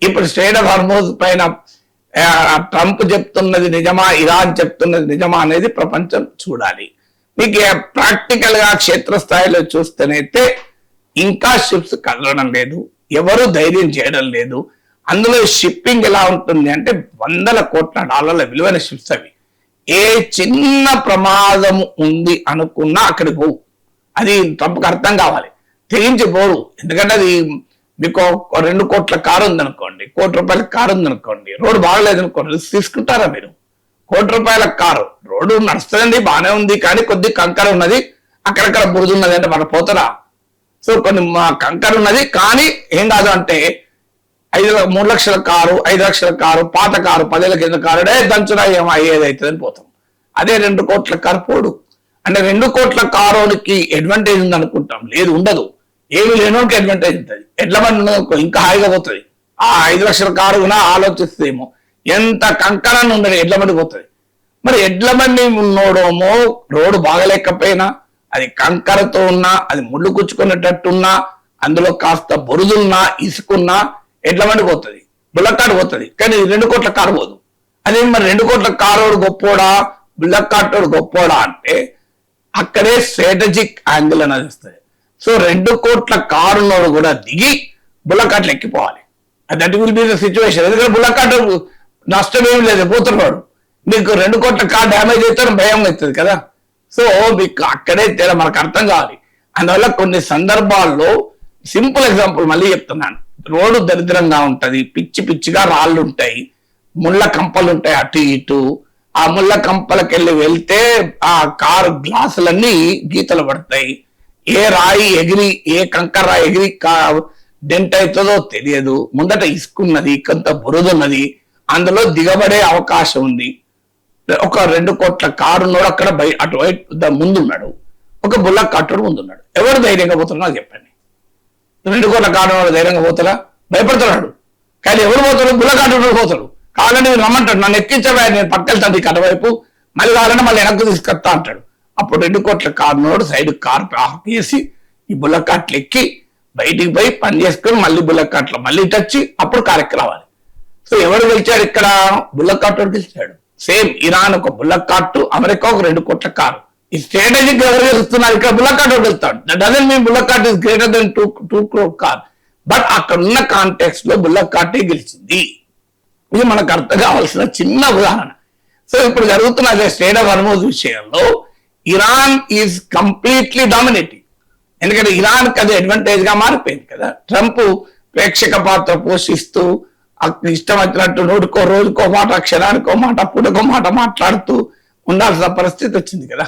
ఇప్పుడు strait of Hormuz పైన Trump చెప్తున్నది నిజమా, ఇరాన్ చెప్తున్నది నిజమా అనేది ప్రపంచం చూడాలి. మీకు ప్రాక్టికల్ గా క్షేత్రస్థాయిలో చూస్తేనైతే ఇంకా షిప్స్ కదలడం లేదు, ఎవరు ధైర్యం చేయడం లేదు. అందులో షిప్పింగ్ ఎలా ఉంటుంది అంటే $100 కోట్ల విలువైన షిప్స్ అవి. ఏ చిన్న ప్రమాదం ఉంది అనుకున్నా అక్కడికి పోవు. అది ట్రంప్కి అర్థం కావాలి, తెగించి పోరు. ఎందుకంటే అది మీకు 2 కోట్ల కారు ఉందనుకోండి, ₹1 కోటి కారు ఉందనుకోండి, రోడ్డు బాగలేదు అనుకోండి, రిస్క్ తీసుకుంటారా మీరు? ₹1 కోటి కారు రోడ్డు నడుస్తుంది, బాగానే ఉంది, కానీ కొద్ది కంకర ఉన్నది, అక్కడక్కడ బురద ఉన్నది అంటే మన పోతారా? సో కొన్ని కంకర ఉన్నది కానీ ఏం కాదు అంటే 3 లక్షల కారు, 5 లక్షల కారు, పాత కారు, 10 ఏళ్ల కింద కారు దంచురా ఏమో అయ్యేదైతుందని పోతాం. అదే 2 కోట్ల కారు పోడు. అంటే 2 కోట్ల కారుకి అడ్వాంటేజ్ ఉంది అనుకుంటాం, లేదు, ఉండదు. ఏమి లేనోకి అడ్వాంటేజ్ ఉంటుంది. ఎడ్ల బండి ఉన్నది ఇంకా హాయిగా పోతుంది. ఆ 5 లక్షల కారు కూడా ఆలోచిస్తేమో ఎంత కంకరాన్ని ఉండదు, ఎడ్ల బండి పోతుంది. మరి ఎడ్ల బండి ఉన్నోడేమో రోడ్డు బాగలేకపోయినా, అది కంకరతో ఉన్నా, అది ముళ్ళు కుచ్చుకునేటట్టున్నా, అందులో కాస్త బొరుదున్నా, ఇసుకున్నా ఎడ్ల బండి పోతుంది, బుల్లక్ కార్డు పోతుంది. కానీ 2 కోట్ల కారు పోదు. అదే మరి 2 కోట్ల కారోడు గొప్పోడా, బుల్లక్ కార్డు గొప్పోడా అంటే అక్కడే స్ట్రాటజిక్ యాంగిల్ అనేది వస్తుంది. సో 2 కోట్ల కారున్నోడు కూడా దిగి బుల్లక్ కార్డులు ఎక్కిపోవాలి. That will be the situation. ఎందుకంటే బుల్లక్ కార్డు నష్టం ఏమి లేదు, పోతున్నాడు. మీకు 2 కోట్ల కార్ డ్యామేజ్ అవుతారు, భయం అవుతుంది కదా. సో మీకు అక్కడే తేడా మనకు అర్థం కావాలి. అందువల్ల కొన్ని సందర్భాల్లో సింపుల్ ఎగ్జాంపుల్ మళ్ళీ చెప్తున్నాను, రోడ్డు దరిద్రంగా ఉంటది, పిచ్చి పిచ్చిగా రాళ్ళు ఉంటాయి, ముళ్ళ కంపలు ఉంటాయి అటు ఇటు. ఆ ముళ్ళ కంపలకెళ్ళి వెళ్తే ఆ కారు గ్లాసులన్నీ గీతలు పడతాయి. ఏ రాయి ఎగిరి, ఏ కంకర రాయి ఎగిరి డెంట్ అవుతుందో తెలియదు. ముందట ఇసుకున్నది, కొంత బురదున్నది, అందులో దిగబడే అవకాశం ఉంది. ఒక 2 కోట్ల కారున్నాడు అక్కడ అటువైపు ముందున్నాడు, ఒక బుల్లక్ కార్డు ముందున్నాడు. ఎవరు ధైర్యంగా పోతున్నారో చెప్పండి. 2 కోట్ల కారు ధైర్యంగా పోతారా? భయపడుతున్నాడు. కానీ ఎవరు పోతారు? బుల్లక్ కార్డు పోతాడు. కావాలంటే మీరు రమ్మంటాడు, నన్ను ఎక్కించవా, నేను పట్టుకెళ్తాను ఇక అటువైపు, మళ్ళీ కావాలంటే మళ్ళీ వెనక్కు తీసుకొస్తా అంటాడు. అప్పుడు 2 కోట్ల కారున్నాడు సైడ్ కారు ఆపేసి ఈ బుల్లక్ కార్డులు ఎక్కి బయటికి పోయి పని చేసుకొని మళ్ళీ బుల్లక్ కార్డులో మళ్ళీ టచ్చి అప్పుడు కారెక్కి రావాలి. సో ఎవరు గెలిచాడు ఇక్కడ? బుల్లక్ కార్డు గెలిచాడు. సేమ్ ఇరాన్ ఒక బుల్లక్ కార్డు, అమెరికా ఒక 2 కోట్ల కారు. ఈ స్ట్రాటజిక్ ఎవరు గెలుస్తున్నారు? ఇక్కడ బుల్లక్ కార్డు గెలుస్తాడు. That doesn't mean bullock card is greater than 2 crore car. But అక్కడ ఉన్న కాంటెక్స్ట్ లో బుల్లక్ కార్డే గెలిచింది. ఇది మనకు అర్థం కావాల్సిన చిన్న ఉదాహరణ. సో ఇప్పుడు జరుగుతున్న అదే స్ట్రెయిట్ ఆఫ్ హార్మోజ్ విషయంలో ఇరాన్ ఈజ్ కంప్లీట్లీ డామినేటింగ్. ఎందుకంటే ఇరాన్ అది అడ్వాంటేజ్ గా మారిపోయింది కదా. ట్రంప్ ప్రేక్షక పాత్ర పోషిస్తూ ఇష్టం వచ్చినట్టు రోజుకో మాట, క్షణానికో మాట, పూటకో మాట మాట్లాడుతూ ఉండాల్సిన పరిస్థితి వచ్చింది కదా.